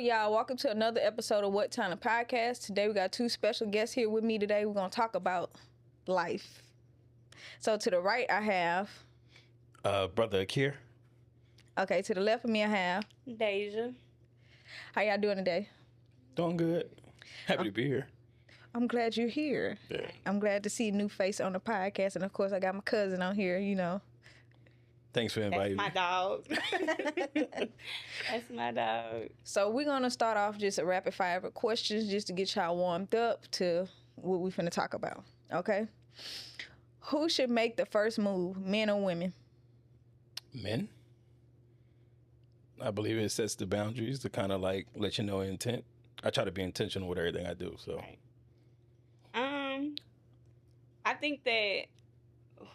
Y'all, welcome to another episode of What Time to Podcast. Today we got two special guests here with me today. We're going to talk about life. So to the right I have... Brother Akir. Okay, to the left of me I have... Deja. How y'all doing today? Doing good. Happy to be here. I'm glad you're here. Yeah. I'm glad to see a new face on the podcast. And of course, I got my cousin on here, you know. Thanks for That's inviting my me. dog. That's my dog. So we're going to start off just a rapid fire questions just to get y'all warmed up to what we finna talk about. Okay? Who should make the first move, men or women? Men. I believe it sets the boundaries to kind of like let you know intent. I try to be intentional with everything I do. So Right. I think that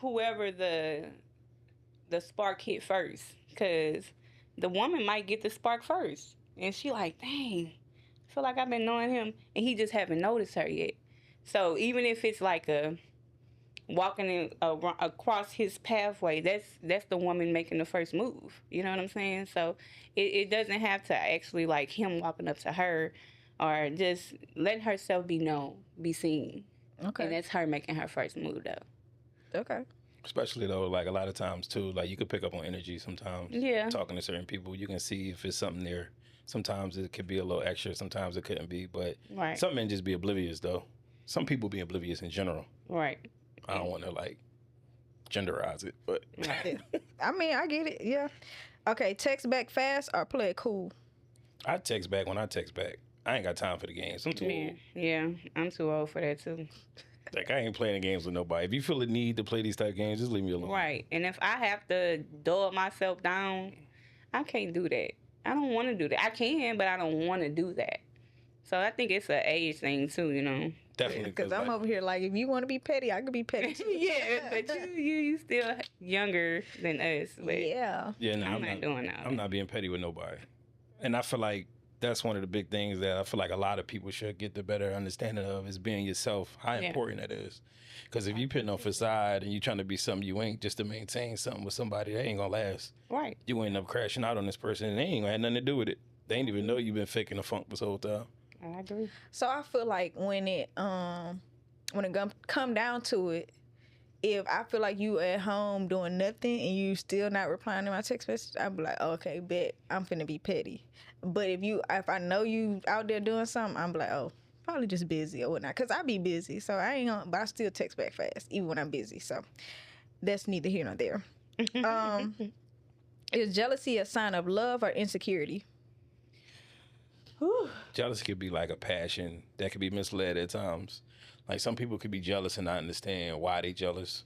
whoever the spark hit first, because the woman might get the spark first, and she like, dang, I feel like I've been knowing him, and he just haven't noticed her yet. So even if it's like a walking across his pathway, that's the woman making the first move. You know what I'm saying? So it doesn't have to actually like him walking up to her, or just let herself be known, be seen. Okay. And that's her making her first move, though. Okay. especially though, like a lot of times too, like you could pick up on energy sometimes. Yeah. Talking to certain people, you can see if it's something there. Sometimes it could be a little extra. Sometimes it couldn't be. But Right. some men just be oblivious though. Some people be oblivious in general. Right. I don't want to like genderize it, but Right. I mean, I get it. Yeah. Okay, text back fast or play it cool? I text back when I text back. I ain't got time for the games. I'm too Yeah. old. Yeah. I'm too old for that, too. Like I ain't playing the games with nobody. If you feel the need to play these type of games, just leave me alone. Right. And if I have to dull myself down, I can't do that. I don't want to do that. I can, but I don't want to do that. So I think it's an age thing, too, you know? Definitely. Because I'm over here like, if you want to be petty, I could be petty too. Yeah, but you still younger than us. But Yeah. Yeah, no, I'm not doing that. I'm not being petty with nobody. And I feel like that's one of the big things that I feel like a lot of people should get the better understanding of is being yourself, how Yeah. important that is. Because if you putting on facade and you trying to be something you ain't just to maintain something with somebody, that ain't gonna last. Right. You end up crashing out on this person and they ain't gonna have nothing to do with it. They ain't even know you've been faking the funk this whole time. I agree. So I feel like when it come down to it, if I feel like you at home doing nothing and you still not replying to my text message, I'd be like, okay, bet I'm finna be petty. But if I know you out there doing something, I'm like, oh, probably just busy or whatnot. Cause I be busy, so I ain't gonna. But I still text back fast, even when I'm busy. So that's neither here nor there. Is jealousy a sign of love or insecurity? Whew. Jealousy could be like a passion that could be misled at times. Like some people could be jealous and not understand why they jealous.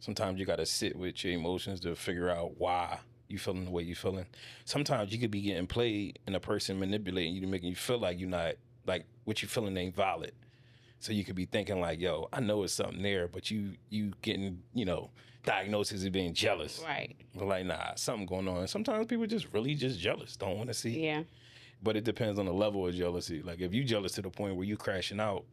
Sometimes you got to sit with your emotions to figure out why you feeling the way you feeling. Sometimes you could be getting played and a person manipulating you to making you feel like you're not, like what you feeling ain't valid. So you could be thinking like, yo, I know it's something there, but you getting, diagnosed as being jealous. Right. But like, nah, something going on. Sometimes people just really just jealous, don't want to see. Yeah. But it depends on the level of jealousy. Like if you jealous to the point where you crashing out,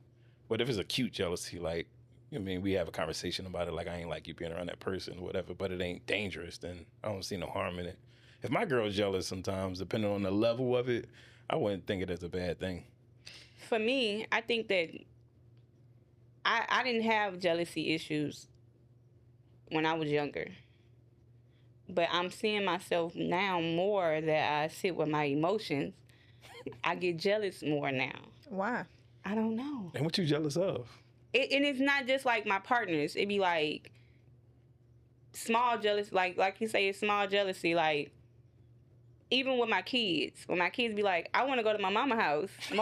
but if it's a cute jealousy, like, we have a conversation about it, like I ain't like you being around that person or whatever, but it ain't dangerous, then I don't see no harm in it. If my girl's jealous sometimes, depending on the level of it, I wouldn't think it as a bad thing. For me, I think that I didn't have jealousy issues when I was younger. But I'm seeing myself now more that I sit with my emotions. I get jealous more now. Why? I don't know. And what you jealous of? And it's not just like my partners. It be like small jealousy, like you say, it's small jealousy. Like even with my kids, when my kids be like, I want to go to my mama house, and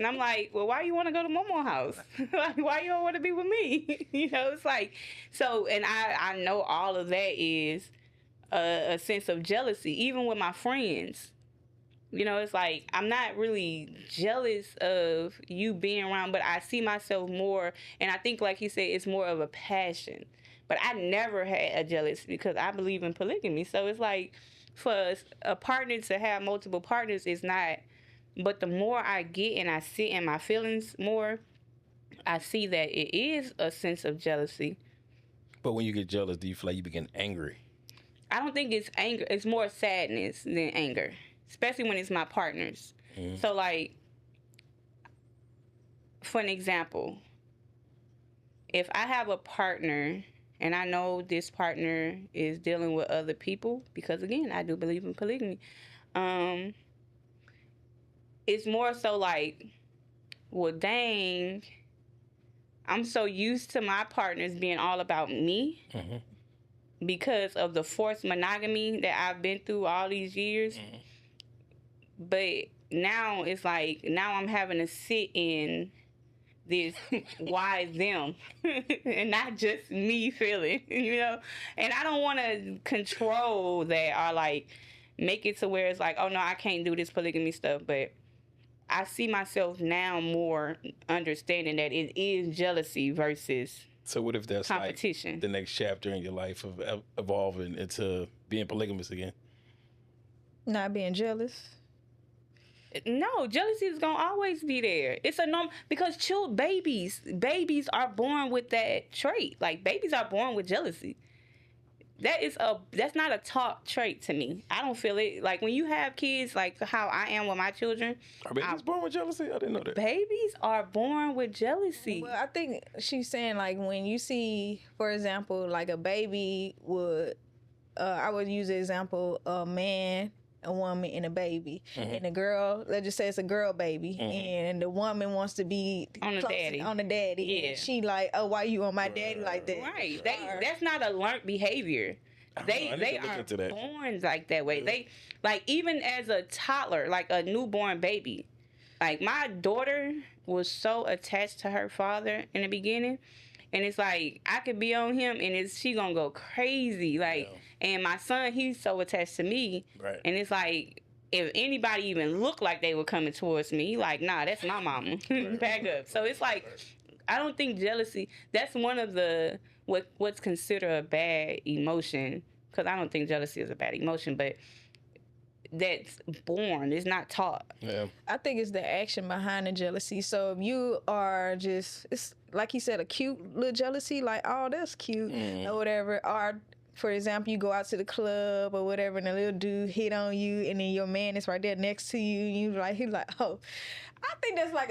I'm like, well, why you want to go to mama house? Like, why you don't want to be with me? It's like so. And I know all of that is a sense of jealousy, even with my friends. It's like I'm not really jealous of you being around, but I see myself more, and I think, like he said, it's more of a passion. But I never had a jealous because I believe in polygamy. So it's like for a partner to have multiple partners is not. But the more I get and I sit in my feelings more, I see that it is a sense of jealousy. But when you get jealous, do you feel like you begin angry? I don't think it's anger. It's more sadness than anger. Especially when it's my partners. So like, for an example, if I have a partner and I know this partner is dealing with other people, because again, I do believe in polygamy, um, it's more so like, well, dang, I'm so used to my partners being all about me because of the forced monogamy that I've been through all these years. But now it's like, now I'm having to sit in this why them and not just me feeling, you know? And I don't want to control that or like make it to where it's like, oh no, I can't do this polygamy stuff. But I see myself now more understanding that it is jealousy versus So what if that's competition. like the next chapter in your life of evolving into being polygamous again? Not being jealous. No, jealousy is gonna always be there. It's a norm because babies are born with that trait. Like babies are born with jealousy. That's not a taught trait to me. I don't feel it. Like when you have kids, like how I am with my children. Are babies born with jealousy? I didn't know that. Babies are born with jealousy. Well, I think she's saying like when you see, for example, like a baby would, I would use the example, a man, a woman, and a baby. And the girl, let's just say it's a girl baby, and the woman wants to be On the daddy. On the daddy. Yeah. And she like, oh, why you on my daddy like that? Right. That's not a learned behavior. They are born like that way. They like even as a toddler, like a newborn baby. Like my daughter was so attached to her father in the beginning, and it's like I could be on him, and she gonna go crazy. Like, and my son, he's so attached to me, and it's like if anybody even looked like they were coming towards me, like, nah, that's my mama. Back up. So it's like I don't think jealousy. That's one of the what's considered a bad emotion, because I don't think jealousy is a bad emotion, but that's born. It's not taught. Yeah. I think it's the action behind the jealousy. So if you are just, it's like he said, a cute little jealousy, like, oh, that's cute or whatever. Or, for example, you go out to the club or whatever, and a little dude hit on you, and then your man is right there next to you, and he's like, oh, I think that's like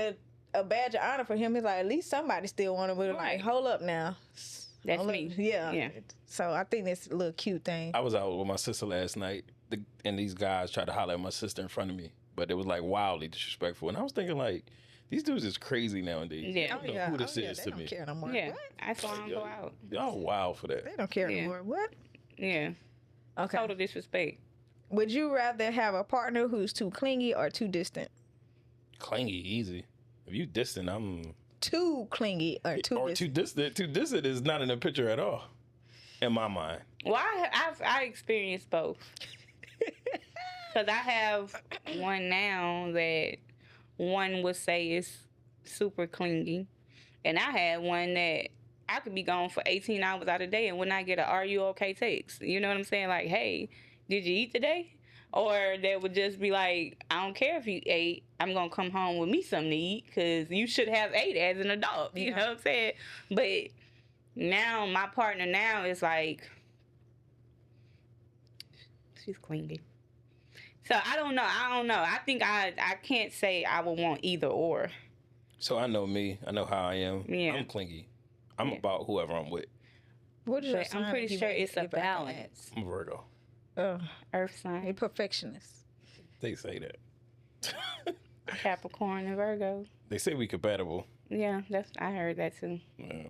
a badge of honor for him. It's like, at least somebody still want him, but like, hold up now. That's me. Yeah. So I think that's a little cute thing. I was out with my sister last night, and these guys tried to holler at my sister in front of me, but it was like wildly disrespectful. And I was thinking, like, these dudes is crazy nowadays. Yeah. I don't know who this is they to me. Don't care no more. Yeah. What? That's why I don't go out. Y'all wild for that. They don't care no more. What? Yeah. Okay. Total disrespect. Would you rather have a partner who's too clingy or too distant? Clingy, easy. If you distant, I'm... Too clingy or too distant? Too distant. Too distant is not in the picture at all, in my mind. Well, I experienced both. Because I have one now that one would say is super clingy. And I had one that I could be gone for 18 hours out of the day and when I get an "Are you okay?" text. You know what I'm saying? Like, hey, did you eat today? Or they would just be like, I don't care if you ate. I'm going to come home with me something to eat because you should have ate as an adult. You know what I'm saying? But now my partner now is like, she's clingy. So I don't know. I think I can't say I would want either or. So I know me. I know how I am. Yeah. I'm clingy. I'm about whoever I'm with. What is your But I'm sign pretty if sure you- it's a if I can balance. I'm a Virgo. ask? Earth sign. A perfectionist. They say that. Capricorn and Virgo. They say we compatible. Yeah, I heard that too. Yeah.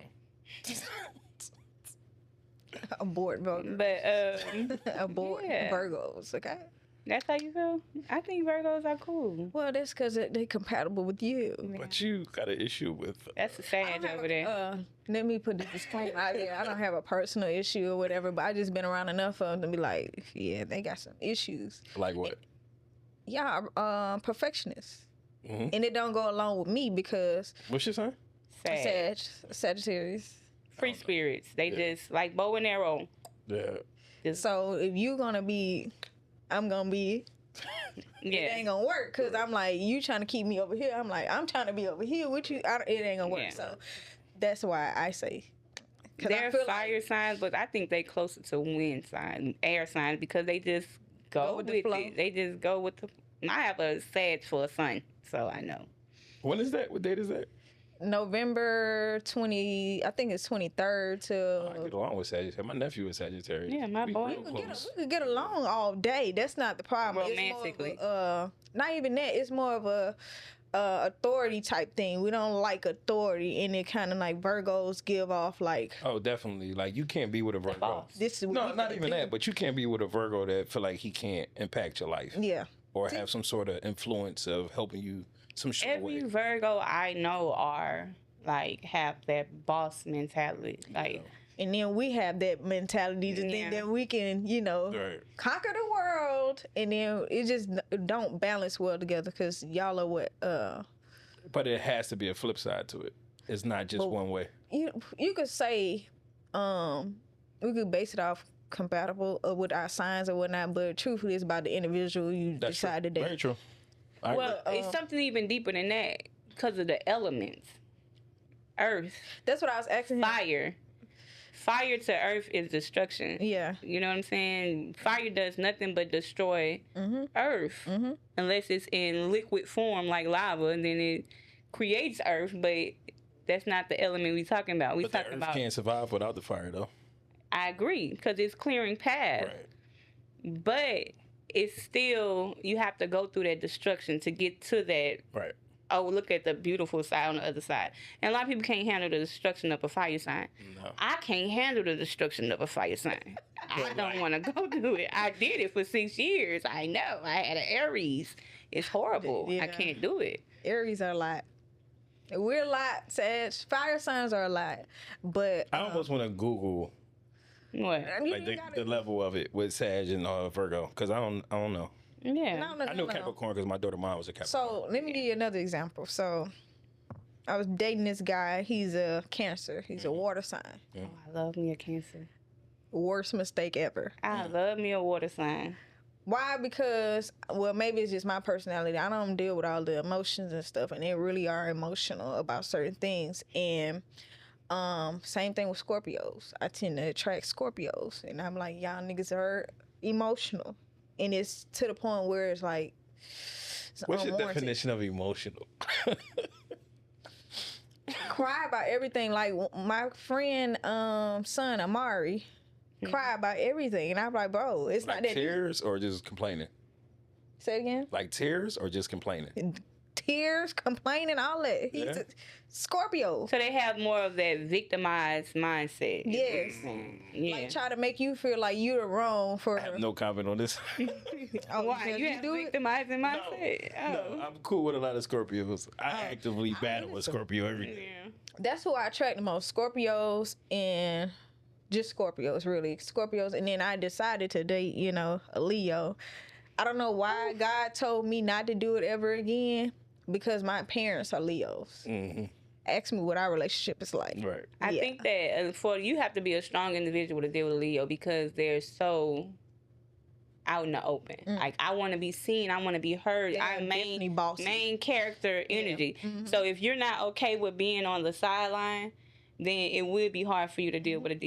Abort Virgo. But Abort yeah. Virgos, okay? That's how you feel? I think Virgos are cool. Well, that's because they're compatible with you. But you got an issue with... That's a Sag over there. Let me put this disclaimer out there. I don't have a personal issue or whatever, but I just been around enough of them to be like, yeah, they got some issues. Like what? Yeah, perfectionists. Mm-hmm. And it don't go along with me because What's your sign? Sag. Sagittarius. Free spirits. They just like bow and arrow. Yeah. So if you gonna be, I'm gonna be. It Yeah. ain't gonna work because I'm like, you trying to keep me over here. I'm like, I'm trying to be over here with you. It ain't gonna work. Yeah. So that's why I say. 'Cause I They're feel fire signs, but I think they closer to wind sign, air signs, because they just go with with the flow. it. They just go with the I have a Sag for a son, so I know. When is that? What date is that? November 20, I think it's 23rd I to. get along with Sagittarius. My nephew is Sagittarius. Yeah, my boy. real We close. could get along all day. That's not the problem. Romantically. It's more of not even that. It's more of a authority type thing. We don't like authority, and it kind of like Virgos give off like Oh, definitely. Like you can't be with a Virgo. boss. this is what No, we not finna even do. that. But you can't be with a Virgo that feel like he can't impact your life Yeah, or have some sort of influence of helping you some sort of Every way. Virgo I know are like have that boss mentality. Like and then we have that mentality to Yeah. think that we can, Right. conquer the world, and then it just don't balance well together because y'all are what But it has to be a flip side to it. It's not just But- one way. you could say we could base it off compatible with our signs or whatnot, but truthfully it's about the individual you That's true. decide to date. Very true. I agree. well, it's something even deeper than that because of the elements. Earth, That's what I was asking him. fire. Fire to earth is destruction. Yeah. You know what I'm saying? Fire does nothing but destroy earth unless it's in liquid form like lava, and then it creates earth, but that's not the element we're talking about. We're But the talking earth about, can't survive without the fire, though. I agree, because it's clearing paths. Right. But it's still, you have to go through that destruction to get to that, Right. oh, look at the beautiful side on the other side. And a lot of people can't handle the destruction of a fire sign. No. I can't handle the destruction of a fire sign. I don't want to go through it. I did it for 6 years. I know. I had an Aries. It's horrible. Yeah. I can't do it. Aries are a lot. We're a lot. Sag. Fire signs are a lot. But I almost want to Google What? you like ain't the level of it with Sag and Virgo because I don't know. Yeah. no, I know Capricorn because my daughter mine was a Capricorn. So let me give you another example. So I was dating this guy. He's a Cancer. He's a water sign. Oh, I love me a Cancer. Worst mistake ever. I love me a water sign. Why? Because, well, maybe it's just my personality. I don't deal with all the emotions and stuff, and they really are emotional about certain things. And same thing with Scorpios. I tend to attract Scorpios, and I'm like, y'all niggas are emotional, and it's to the point where it's like, it's What's your unwarranted. definition of emotional? Cry about everything. Like my friend, son Amari, cry about everything, and I'm like, bro, it's Like not that. tears or just complaining? Say it again. Like tears or just complaining? Tears, complaining, all that. He's Yeah. a Scorpio. So they have more of that victimized mindset. Yes. Yeah. Like try to make you feel like you're wrong for. I have no comment on this. Oh, Why? because You have do it? victimizing mindset. No, I'm cool with a lot of Scorpios. I actively battle a Scorpio every day. Yeah. That's who I attract the most. Scorpios and just Scorpios, really. Scorpios. And then I decided to date, a Leo. I don't know why God told me not to do it ever again because my parents are Leos. Mm-hmm. Ask me what our relationship is like. Right. I Yeah. think that for you have to be a strong individual to deal with Leo because they're so out in the open. Like I want to be seen, I want to be heard. They are I'm definitely bossy. main character energy. So if you're not okay with being on the sideline, then it would be hard for you to deal with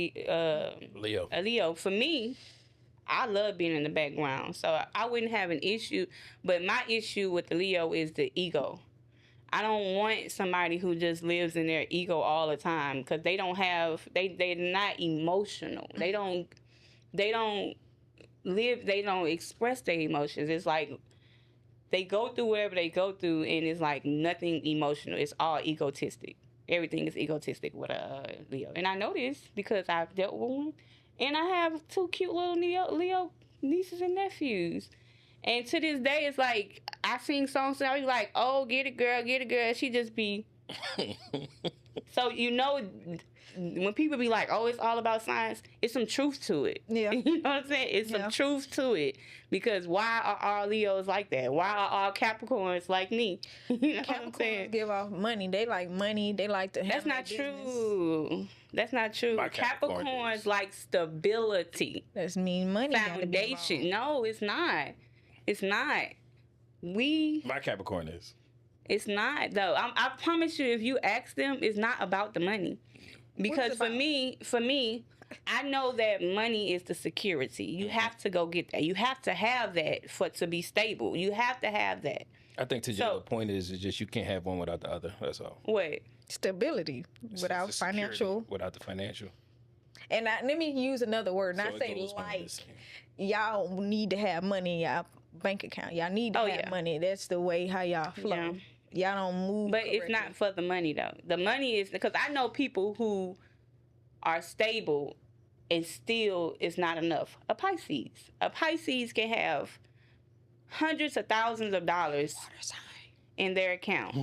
Leo. a Leo. For me, I love being in the background, so I wouldn't have an issue. But my issue with the Leo is the ego. I don't want somebody who just lives in their ego all the time because they don't have they're not emotional. They don't live. They don't express their emotions. It's like they go through whatever they go through, and it's like nothing emotional. It's all egotistic. Everything is egotistic with a Leo, and I know this because I've dealt with one. And I have 2 cute little Leo nieces and nephews. And to this day, it's like, I sing songs and I be like, oh, get it, girl, get it, girl. She just be... So, when people be like, oh, it's all about science, it's some truth to it. Yeah. You know what I'm saying? It's Yeah. some truth to it. Because why are all Leos like that? Why are all Capricorns like me? You know what I'm Capricorns saying? give off money. They like money. They like to That's handle not their business. true. That's not true. My Capricorn Capricorns is. like stability, That's mean money. gotta be foundation. involved. No, it's not. It's not. We. My Capricorn is. It's not though. I promise you, if you ask them, it's not about the money. Because about? for me, I know that money is the security. You have to go get that. You have to have that for to be stable. You have to have that. I think to the point is just you can't have one without the other. That's all. What? Stability without It's financial. without the financial. And let me use another word. So Not it say goes one and like the same. y'all need to have money in y'all bank account. Y'all need to have money. That's the way how y'all flow. Y'all don't move. But it's not for the money though. The money is because I know people who are stable and still is not enough. A Pisces can have hundreds of thousands of dollars in their account.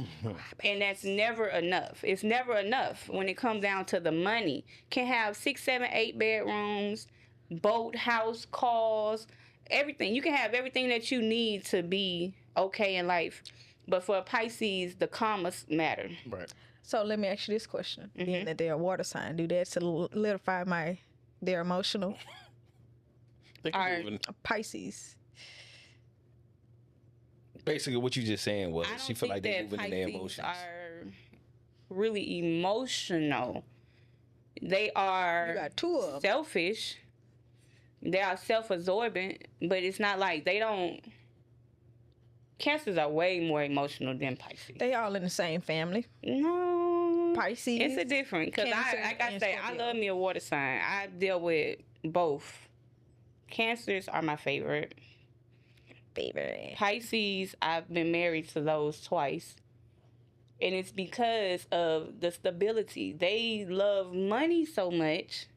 And that's never enough. It's never enough when it comes down to the money. Can have 6, 7, 8 bedrooms, boat, house, cars, everything. You can have everything that you need to be okay in life. But for a Pisces, the commas matter. Right. So let me ask you this question. Being that they're a water sign, do that solidify their emotional? Pisces. Basically, what you just saying was she feel like they're moving in their Pisces emotions. are really emotional. They are You got two of them. selfish. They are self-absorbent, but it's not like they don't. Cancers are way more emotional than Pisces. They all in the same family. No. Pisces. It's a different, because like I say, I love me a water sign. I deal with both. Cancers are my favorite. Pisces, I've been married to those twice. And it's because of the stability. They love money so much.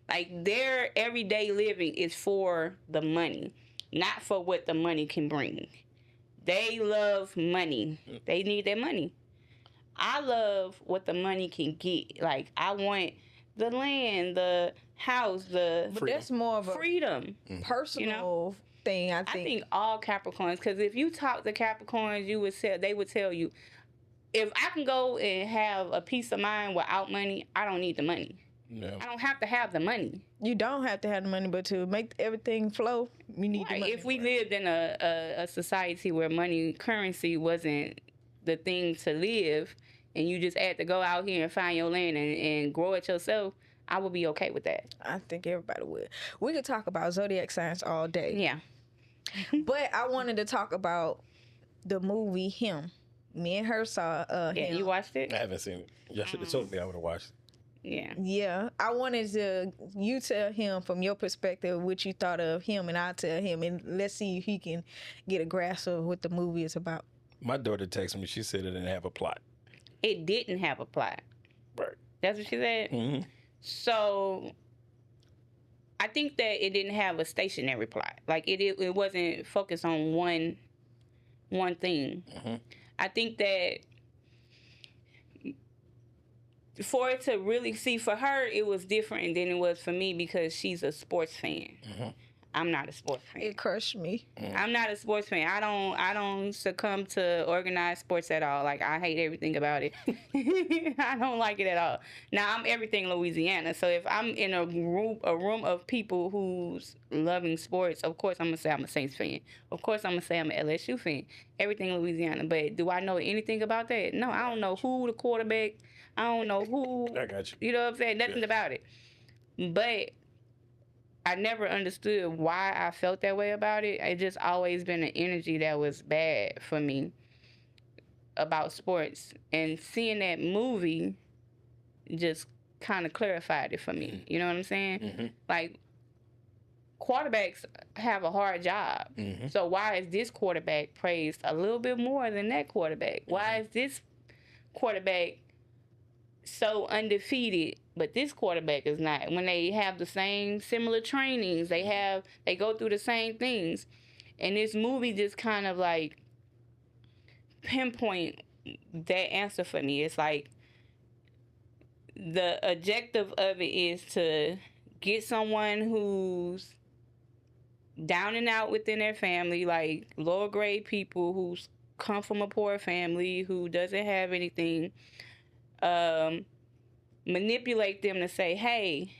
Like their everyday living is for the money, not for what the money can bring. They love money. They need their money. I love what the money can get. Like I want the land, the house, the But that's more of a freedom. personal thing. I think all Capricorns, because if you talk to Capricorns, they would tell you, if I can go and have a peace of mind without money, I don't need the money. No. I don't have to have the money. You don't have to have the money, but to make everything flow, you need the money. If we lived in a society where money currency wasn't the thing to live, and you just had to go out here and find your land and grow it yourself, I would be okay with that. I think everybody would. We could talk about zodiac signs all day. Yeah. But I wanted to talk about the movie Him. Me and her saw Him. You watched it? I haven't seen it. Y'all should have told me. I would have watched it. Yeah. Yeah. I wanted you tell him from your perspective what you thought of him, and I'll tell him, and let's see if he can get a grasp of what the movie is about. My daughter texted me. She said it didn't have a plot. It didn't have a plot. Right. That's what she said? Mm-hmm. So I think that it didn't have a stationary plot. Like it wasn't focused on one thing. Mm-hmm. I think that for it to really see, for her, it was different than it was for me because she's a sports fan. Mm-hmm. I'm not a sports fan. It crushed me. I'm not a sports fan. I don't succumb to organized sports at all. Like I hate everything about it. I don't like it at all. Now I'm everything Louisiana. So if I'm in a room of people who's loving sports, of course I'm gonna say I'm a Saints fan. Of course I'm gonna say I'm an LSU fan. Everything Louisiana. But do I know anything about that? No, I don't know who the quarterback. I don't know who. I got you. You know what I'm saying? Nothing about it. But I never understood why I felt that way about it. It just always been an energy that was bad for me about sports. And seeing that movie just kind of clarified it for me. You know what I'm saying? Mm-hmm. Like, quarterbacks have a hard job. Mm-hmm. So why is this quarterback praised a little bit more than that quarterback? Why is this quarterback so undefeated, but this quarterback is not? When they have the same similar trainings, they go through the same things. And this movie just kind of like pinpoint that answer for me. It's like the objective of it is to get someone who's down and out within their family, like lower grade people who's come from a poor family, who doesn't have anything, manipulate them to say, hey,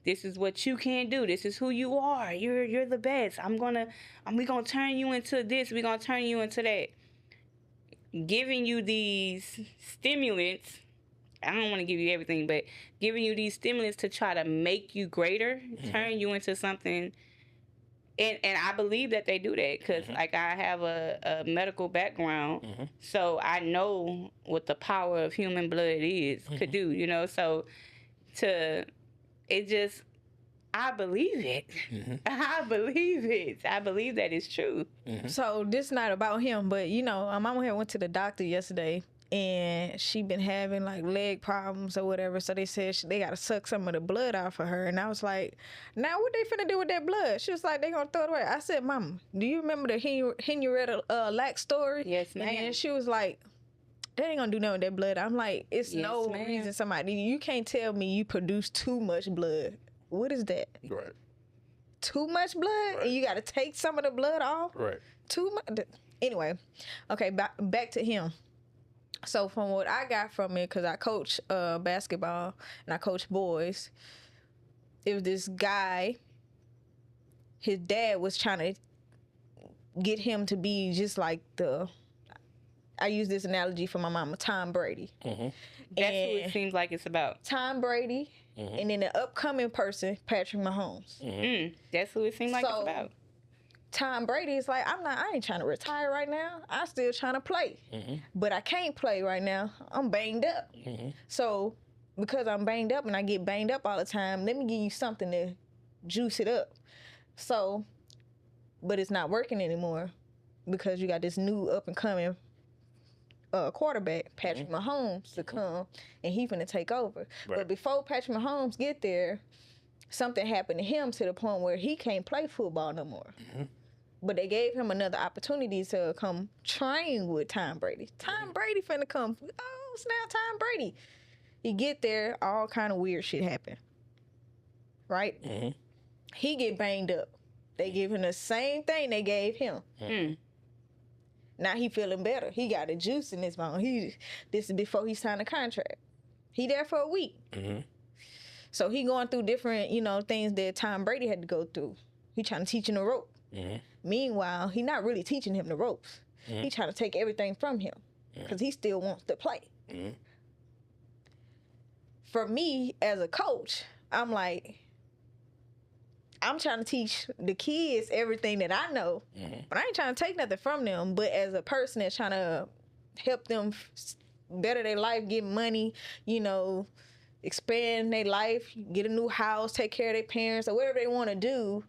this is what you can do. This is who you are. You're the best. We're gonna turn you into this. We're gonna turn you into that. Giving you these stimulants I don't want to give you everything, but giving you these stimulants to try to make you greater, turn you into something. And I believe that they do that because, like, I have a medical background, so I know what the power of human blood could do, you know? So, I believe it. I believe it. I believe that it's true. So this not about him, but you know, my mama had went to the doctor yesterday, and she been having like leg problems or whatever. So they said they got to suck some of the blood out for her. And I was like, now what they finna do with that blood? She was like, they gonna throw it away. I said, Mama, do you remember the Henrietta Lack story? Yes, ma'am. And she was like, they ain't gonna do nothing with that blood. I'm like, it's Yes, no ma'am. reason somebody, you can't tell me you produce too much blood. What is that? Right. Too much blood? Right. And you got to take some of the blood off? Right. Too much? Anyway, okay, back to him. So from what I got from it, because I coach basketball and I coach boys, it was this guy, his dad was trying to get him to be just like I use this analogy for my mama, Tom Brady. That's who it seems like it's about. Tom Brady, and then the upcoming person, Patrick Mahomes. That's who it seems like it's So, about. Tom Brady is like, I ain't trying to retire right now. I'm still trying to play. But I can't play right now. I'm banged up. So because I'm banged up and I get banged up all the time, let me give you something to juice it up. So, but it's not working anymore because you got this new up and coming quarterback, Patrick Mahomes, to come, and he finna take over. Right. But before Patrick Mahomes get there, something happened to him to the point where he can't play football no more. But they gave him another opportunity to come train with Tom Brady. Tom Brady finna come. Oh, snap, Tom Brady. He get there, all kind of weird shit happen. Right? He get banged up. They give him the same thing they gave him. Now he feeling better. He got the juice in his bone. This is before he signed a contract. He there for a week. So he going through different, things that Tom Brady had to go through. He trying to teach him the rope. Meanwhile, he not really teaching him the ropes. He trying to take everything from him because he still wants to play. For me, as a coach, I'm like, I'm trying to teach the kids everything that I know, but I ain't trying to take nothing from them. But as a person that's trying to help them better their life, get money, expand their life, get a new house, take care of their parents, or whatever they want to do,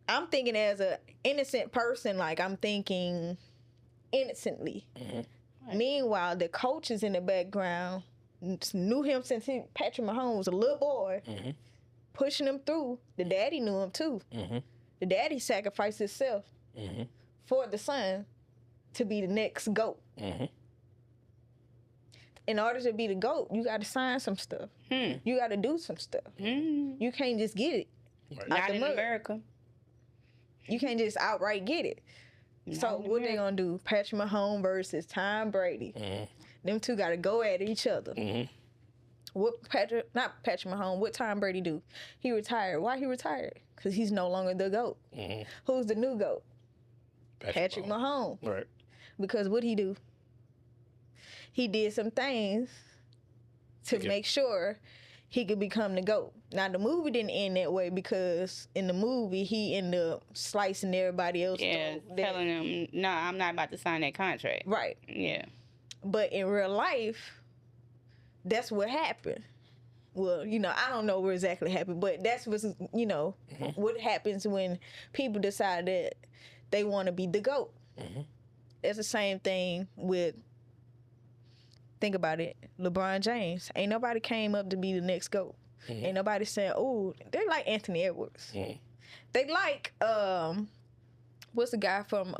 I'm thinking as an innocent person, like I'm thinking innocently. Right. Meanwhile, the coaches in the background knew him since Patrick Mahomes was a little boy, pushing him through. The daddy knew him too. The daddy sacrificed himself for the son to be the next GOAT. In order to be the GOAT, you got to sign some stuff. You got to do some stuff. You can't just get it. Right. Not in America. You can't just outright get it. So what they gonna do? Patrick Mahomes versus Tom Brady. Them two got to go at each other. What not Patrick Mahomes, what Tom Brady do? He retired. Why he retired? Because he's no longer the GOAT. Who's the new GOAT? Patrick Mahomes. Right. Because what he do? He did some things to make sure he could become the GOAT. Now, the movie didn't end that way because in the movie, he ended up slicing everybody else. Yeah, telling them, no, I'm not about to sign that contract. Right. Yeah. But in real life, that's what happened. Well, I don't know what exactly happened, but that's what's, what happens when people decide that they want to be the GOAT. It's the same thing with, think about it, LeBron James. Ain't nobody came up to be the next GOAT. Ain't nobody saying, oh, they like Anthony Edwards. They like, what's the guy from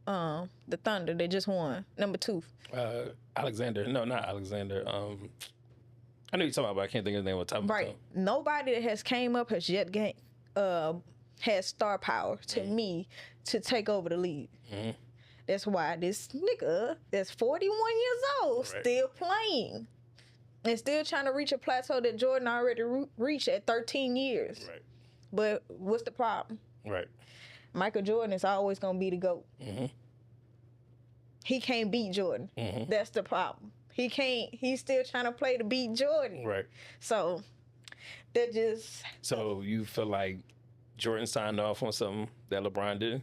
the Thunder that just won? Number 2. Alexander. No, not Alexander. I know you're talking about, but I can't think of his name on top of Right. Nobody that has came up has yet has star power to me to take over the league. That's why this nigga that's 41 years old still playing and still trying to reach a plateau that Jordan already reached at 13 years. Right. But what's the problem? Right. Michael Jordan is always going to be the GOAT. He can't beat Jordan. That's the problem. He can't. He's still trying to play to beat Jordan. Right. So that just. So you feel like Jordan signed off on something that LeBron did,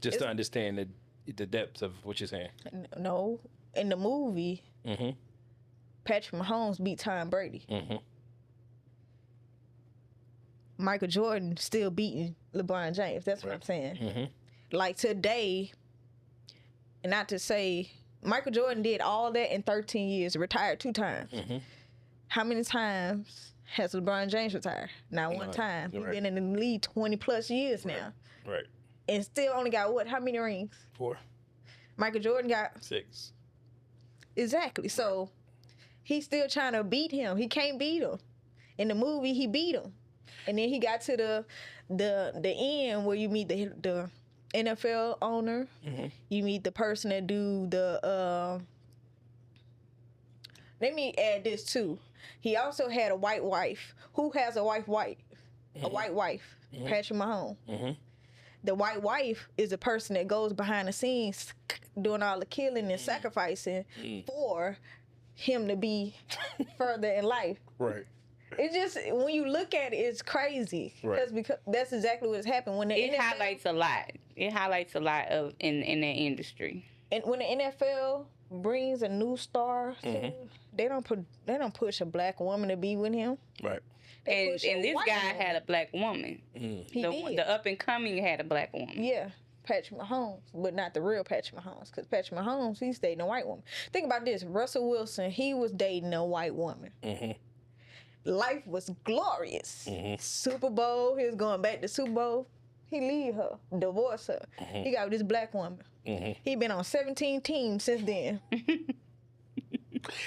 just to understand the depth of what you're saying. No, in the movie, Patrick Mahomes beat Tom Brady. Michael Jordan still beating LeBron James. That's what I'm saying. Like today, and not to say Michael Jordan did all that in 13 years, retired 2 times. How many times has LeBron James retired? Not one time. He's been in the league 20 plus years now. Right. And still only got what? How many rings? 4. Michael Jordan got 6. Exactly. So he's still trying to beat him. He can't beat him. In the movie, he beat him. And then he got to the end where you meet the NFL owner. You meet the person that do the. Let me add this too. He also had a white wife. Who has a white wife? A white wife. Patrick Mahomes. The white wife is the person that goes behind the scenes doing all the killing and sacrificing for him to be further in life. Right. It just, when you look at it, it's crazy. Right. Because that's exactly what's happened. When the It NFL, highlights a lot. It highlights a lot of in that industry. And when the NFL brings a new star, they don't push a black woman to be with him. Right. They And push a this white guy woman. had a black woman. He did. The up and coming had a black woman. Yeah, Patrick Mahomes, but not the real Patrick Mahomes. Because Patrick Mahomes, he's dating a white woman. Think about this: Russell Wilson, he was dating a white woman. Life was glorious. Super Bowl, he was going back to Super Bowl. He leave her, divorce her. He got with this black woman. He been on 17 teams since then.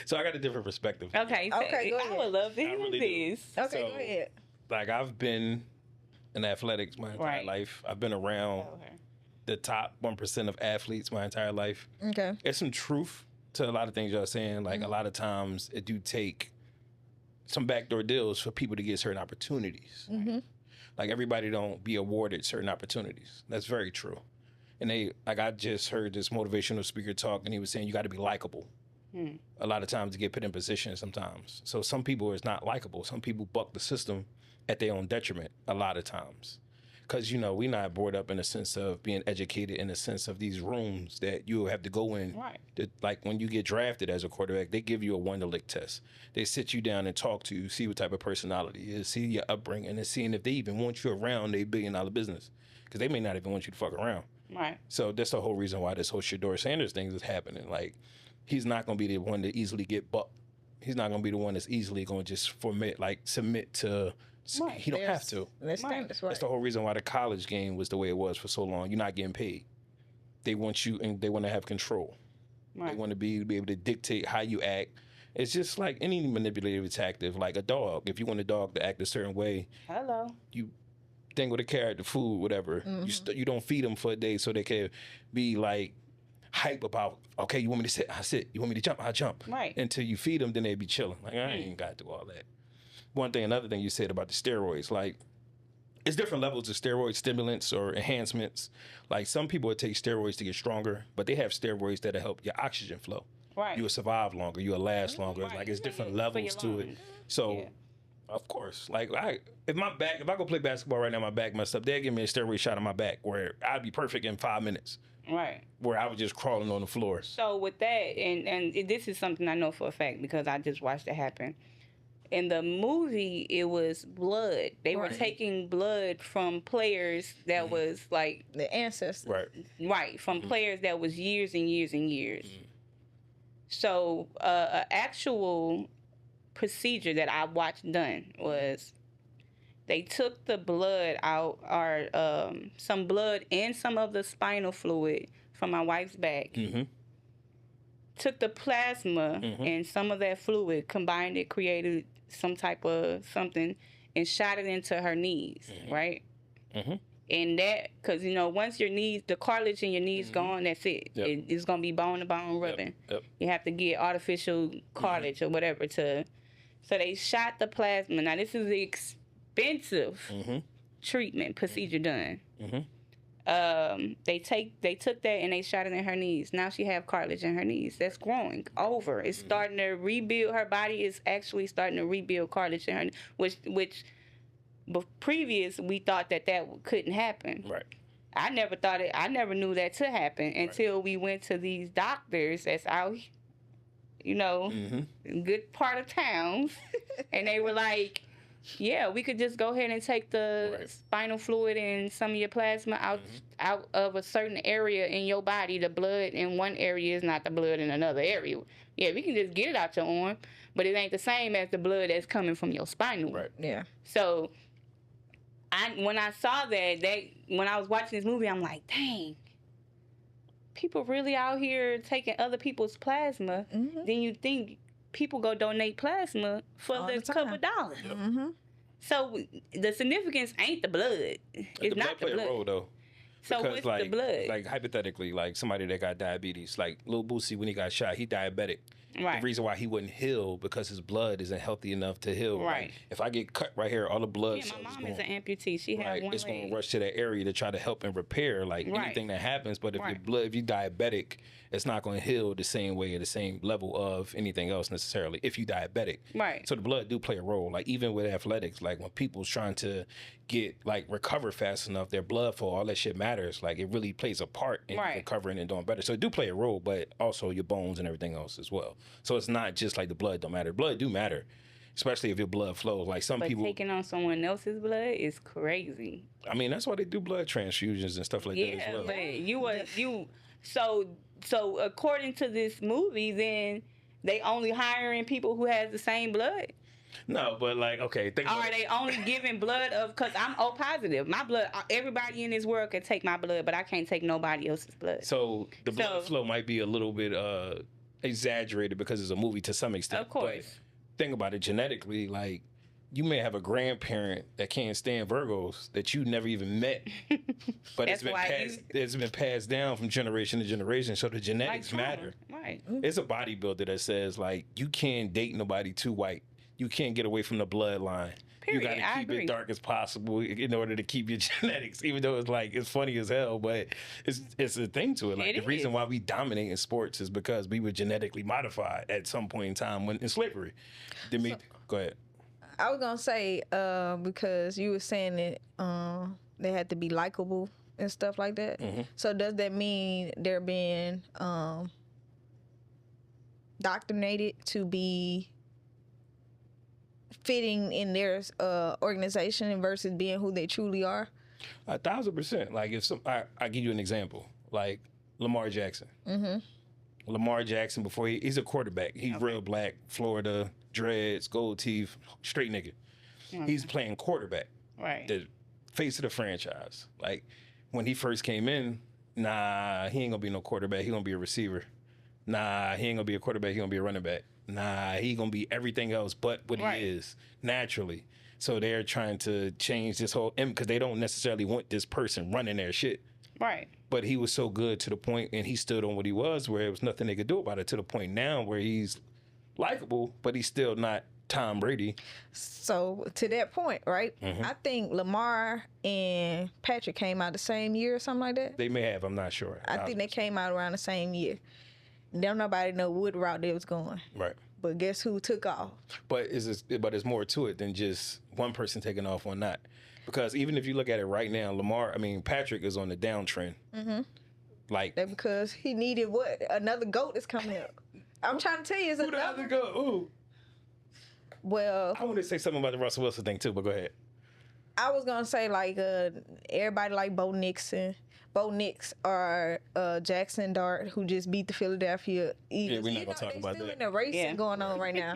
So I got a different perspective. Okay, go ahead. I would love to hear really do. this. Okay, So, go ahead. Like, I've been in athletics my entire life. I've been around the top 1% of athletes my entire life. Okay. There's some truth to a lot of things y'all saying. Like, a lot of times it do take some backdoor deals for people to get certain opportunities. Like, everybody don't be awarded certain opportunities. That's very true. And I just heard this motivational speaker talk, and he was saying you got to be likable. A lot of times to get put in position sometimes. So some people is not likable. Some people buck the system at their own detriment a lot of times. Because, we're not brought up in a sense of being educated in the sense of these rooms that you have to go in. Right. Like when you get drafted as a quarterback, they give you a Wonderlic test. They sit you down and talk to you, see what type of personality is, see your upbringing, and seeing if they even want you around their $1 billion business. Because they may not even want you to fuck around. Right. So that's the whole reason why this whole Shador Sanders thing is happening. Like, he's not going to be the one to easily get bucked. He's not going to be the one that's easily going to just submit to. Right. He don't have to. That's the whole reason why the college game was the way it was for so long. You're not getting paid. They want you, and they want to have control. Right. They want to be able to dictate how you act. It's just like any manipulative tactic, like a dog. If you want a dog to act a certain way, you dangle the carrot, the food, whatever. You don't feed them for a day so they can be like hype about, okay, you want me to sit? I sit. You want me to jump? I jump. Right. Until you feed them, then they be chilling. Like, I ain't got to do all that. Another thing you said about the steroids, like, it's different levels of steroid stimulants or enhancements. Like, some people would take steroids to get stronger, but they have steroids that'll help your oxygen flow. Right. You will survive longer. You will last longer. Right. Like, it's different levels to it. So, of course, like, if I go play basketball right now, my back messed up, they'll give me a steroid shot on my back where I'd be perfect in 5 minutes. Right. Where I was just crawling on the floor. So with that, and this is something I know for a fact because I just watched it happen. In the movie, it was blood. They were taking blood from players that was like the ancestors. Right. From players that was years and years and years. So an actual procedure that I watched done was they took the blood out, or some blood and some of the spinal fluid from my wife's back. Took the plasma and some of that fluid, combined it, created some type of something, and shot it into her knees, right? And that, because, once your knees, the cartilage in your knees gone, that's it. It's going to be bone to bone rubbing. You have to get artificial cartilage or whatever so they shot the plasma. Now, this is the expensive treatment procedure done. They took that and they shot it in her knees. Now she have cartilage in her knees that's growing over. It's starting to rebuild. Her body is actually starting to rebuild cartilage in her, which previous we thought that couldn't happen. Right. I never thought it. I never knew that to happen until we went to these doctors that's out, in good part of towns, and they were like, "Yeah, we could just go ahead and take the spinal fluid and some of your plasma out of a certain area in your body. The blood in one area is not the blood in another area. Yeah, we can just get it out your arm, but it ain't the same as the blood that's coming from your spinal. Right. Yeah. So, when I saw that when I was watching this movie, I'm like, dang, people really out here taking other people's plasma. Mm-hmm. Then you think people go donate plasma for All the the couple time. dollars. Mm-hmm. So the significance ain't the blood. It's not the play blood. a role though. So Because, what's the blood? Like hypothetically, like somebody that got diabetes, like Lil Boosie when he got shot, he diabetic. Right. The reason why he wouldn't heal because his blood isn't healthy enough to heal. Right. Like, if I get cut right here, all the blood Yeah, cells my is mom going, is an amputee. She had one it's leg. going to rush to that area to try to help and repair like Right. anything that happens. But if Right. your blood, if you're diabetic, it's not going to heal the same way or the same level of anything else necessarily. If you diabetic, Right. So the blood do play a role. Like even with athletics, like when people's trying to get like recover fast enough, their blood flow, all that shit matters. Like it really plays a part in Right. recovering and doing better. So it do play a role, but also your bones and everything else as well. So it's not just like the blood don't matter. Blood do matter, especially if your blood flows. Like some But people, taking on someone else's blood is crazy. I mean, that's why they do blood transfusions and stuff like that Yeah, as well. but so according to this movie, then they only hiring people who has the same blood. No, but like, okay, think Or about are they only giving blood of? Because I'm O positive. My blood. Everybody in this world can take my blood, but I can't take nobody else's blood. So the blood So- flow might be a little bit exaggerated because it's a movie to some extent. Of course. But think about it genetically, like you may have a grandparent that can't stand Virgos that you never even met, but That's why it's been passed down from generation to generation. So the Like genetics trauma. matter. Right. It's a bodybuilder that says like you can't date nobody too white. You can't get away from the bloodline. Period. You got to I keep agree. it dark as possible in order to keep your genetics. Even though it's funny as hell, but it's a thing to it. Like It the reason is. why we dominate in sports is because we were genetically modified at some point in time when in slavery. Go ahead. I was gonna say because you were saying that they had to be likable and stuff like that. Mm-hmm. So does that mean they're being doctrinated to be fitting in their organization versus being who they truly are? 1,000%. Like if I give you an example, like Lamar Jackson. Mm-hmm. Lamar Jackson before he's a quarterback. He's real black, Florida, dreads, gold teeth, straight nigga. He's playing quarterback. Right. The face of the franchise. Like when he first came in, nah, he ain't gonna be no quarterback. He gonna be a receiver. Nah, he ain't gonna be a quarterback. He gonna be a running back. Nah, he gonna be everything else but what Right. he is naturally. So they're trying to change this whole because they don't necessarily want this person running their shit. Right. But he was so good to the point, and he stood on what he was, where there was nothing they could do about it. To the point now where he's likable, but he's still not Tom Brady. So to that point, right? Mm-hmm. I think Lamar and Patrick came out the same year or something like that. They may have, I'm not sure. I think they came out around the same year. Don't nobody know what route they was going. Right. But guess who took off? But there's more to it than just one person taking off or not. Because even if you look at it right now, Patrick is on the downtrend. Mm-hmm. Like That because he needed what? Another GOAT is coming up. I'm trying to tell you, it's who the other another. go? Ooh. Well, I want to say something about the Russell Wilson thing too, but go ahead. I was gonna say like everybody like Bo Nix or Jackson Dart, who just beat the Philadelphia Eagles. we're not gonna talk about still that. In the race Yeah. going on right now.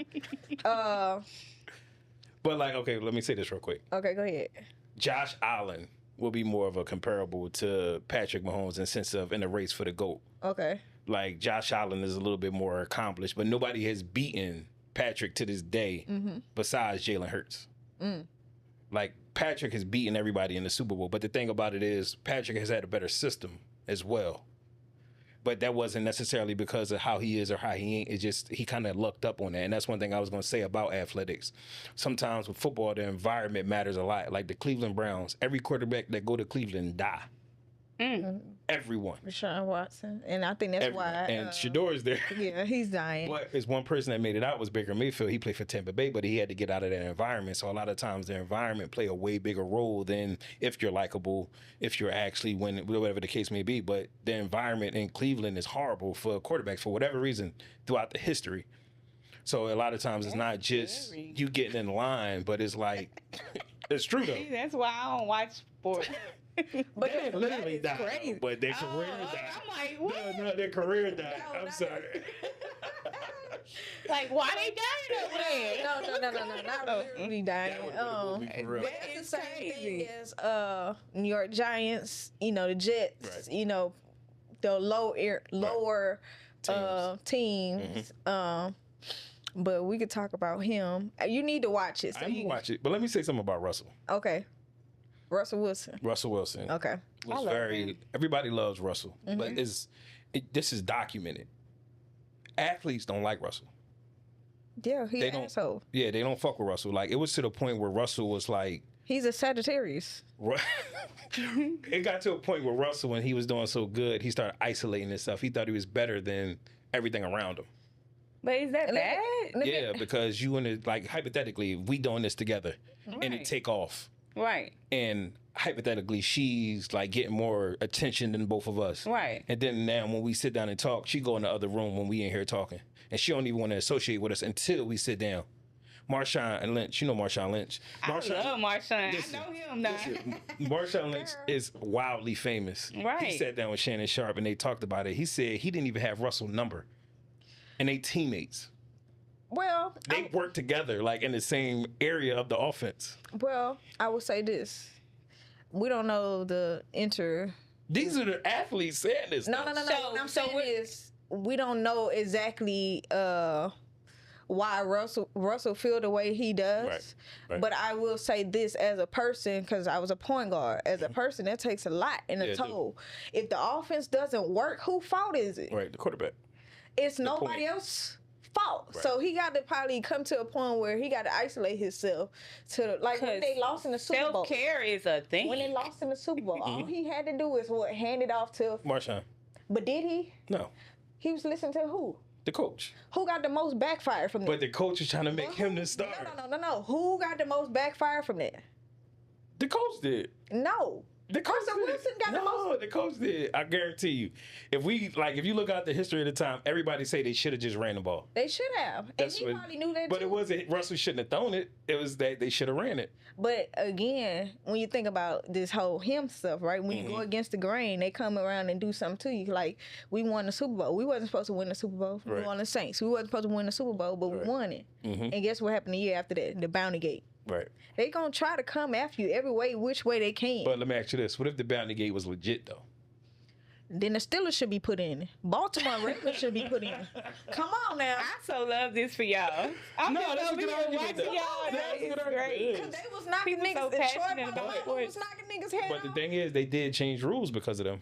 But like, okay, let me say this real quick. Okay, go ahead. Josh Allen will be more of a comparable to Patrick Mahomes in sense of in the race for the GOAT. Okay. Like Josh Allen is a little bit more accomplished, but nobody has beaten Patrick to this day besides Jalen Hurts. Like Patrick has beaten everybody in the Super Bowl, but the thing about it is Patrick has had a better system as well. But that wasn't necessarily because of how he is or how he ain't. It's just he kind of lucked up on that. And that's one thing I was going to say about athletics. Sometimes with football, the environment matters a lot. Like the Cleveland Browns, every quarterback that go to Cleveland die. Everyone. Deshaun Watson, and I think that's Everyone. why. And Shador's there. Yeah, he's dying. But it's one person that made it out was Baker Mayfield. He played for Tampa Bay, but he had to get out of that environment. So a lot of times the environment play a way bigger role than if you're likable, if you're actually winning, whatever the case may be. But the environment in Cleveland is horrible for quarterbacks for whatever reason throughout the history. So a lot of times it's not just you getting in line, but it's like, it's true though. That's why I don't watch sports. But They literally died, crazy. but their career died. I'm like, what? No, their career died. I'm sorry. Like, why they dying over there? No, not really dying. For real. That's the same thing as New York Giants. You know, the Jets. Right. You know, the lower teams. But we could talk about him. You need to watch it. I didn't watch it, but let me say something about Russell. Okay. Russell Wilson. Russell Wilson. Okay. Was very. Everybody loves Russell, but this is documented. Athletes don't like Russell. Yeah, They he's an don't- asshole. Yeah, they don't fuck with Russell. Like it was to the point where Russell was like. He's a Sagittarius. It got to a point where Russell, when he was doing so good, he started isolating himself. He thought he was better than everything around him. But is that bad? Yeah, because you and it, like hypothetically, we doing this together, and it Right. take off, Right. and hypothetically, she's like getting more attention than both of us. Right. And then now, when we sit down and talk, she go in the other room when we in here talking, and she don't even want to associate with us until we sit down. Marshawn Lynch, you know Marshawn Lynch. I love Marshawn. Listen, I know him now. Marshawn Lynch is wildly famous. Right. He sat down with Shannon Sharp and they talked about it. He said he didn't even have Russell's number, and they teammates. Well, They work together like in the same area of the offense. I will say this. We don't know the These are the athletes saying this. No. though. What I'm saying is we don't know exactly why Russell feel the way he does. Right. But I will say this as a person, because I was a point guard. As a person, that takes a lot in a Yeah, it do. toll. If the offense doesn't work, whose fault is it? Right, the quarterback. It's nobody point. else's fault. Right. So he got to probably come to a point where he got to isolate himself to like when they lost in the Super Bowl. Self-care is a thing. When they lost in the Super Bowl, all he had to do is hand it off to. Marshawn. But did he? No, He was listening to who? the coach. Who got the most backfire from that? But the coach is trying to make him the star. No. Who got the most backfire from that? The coach did. No. The coach Russell did. Wilson got the most. The coach did. I guarantee you. If you look out the history of the time, everybody say they should have just ran the ball. They should have. And he probably knew that But too. it wasn't. Russell shouldn't have thrown it. It was that they should have ran it. But again, when you think about this whole him stuff, right? When you go against the grain, they come around and do something to you. Like, we won the Super Bowl. We wasn't supposed to win the Super Bowl. We Right. won the Saints. We wasn't supposed to win the Super Bowl, but we won it. Mm-hmm. And guess what happened the year after that? The Bounty Gate. Right. They gonna try to come after you every way, which way they can. But let me ask you this: what if the Bounty Gate was legit though? Then the Steelers should be put in. Baltimore Ravens should be put in. Come on now. I so love this for y'all. I'm No, just that's a over good here argument, watching though. y'all. That's That a good is argument. great. It Cause is. they was knocking People so niggas. passionate about Detroit sports. was knocking niggas head But the off. thing is, they did change rules because of them.